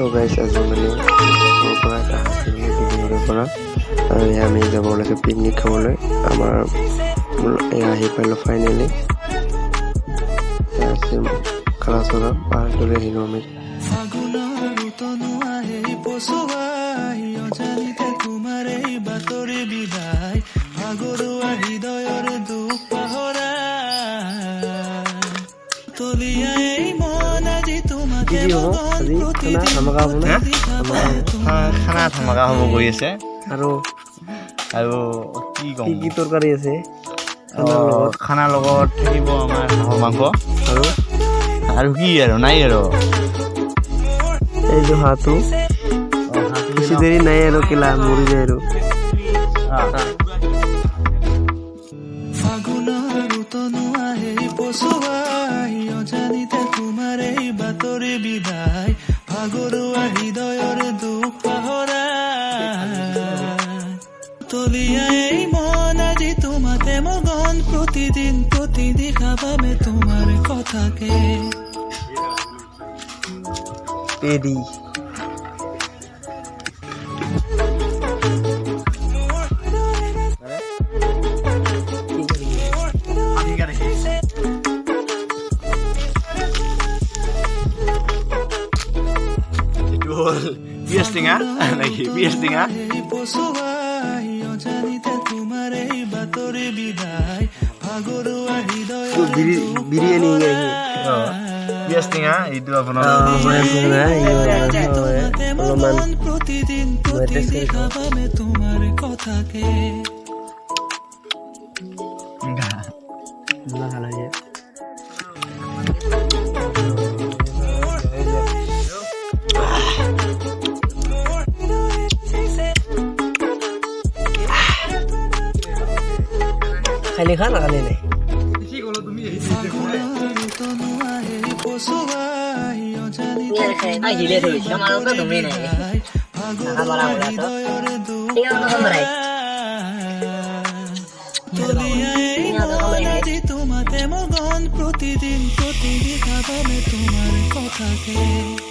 So guys, as you know, আমি যাব লাগে পিকনিক খাবলৈ আমাৰ আহি পালো ফাইনেলি কালাচৰা পাহাৰটোলৈ আহিলো আমি খানা ধমাকা হ'ব গৈ আছে আৰু কি তৰকাৰী আছে খানাৰ লগত থাকিব আমাৰ হাঁহৰ মাংস আৰু কি আৰু নাই আৰু এই যে হাঁহটো বেছি দেৰি নাই আৰু কিলা মৰি যায় আৰু प्रतिदिन खाबे तुम्हारे कथा के पेडी biryani biasanya itu apa खाली खाना खाने नहीं हिले थे हमारा तो तुम्ही नहीं हमारा बोला तो ये तो हम रहे তোমাতে মগন প্রতিদিন খাবে তোমার কথা কে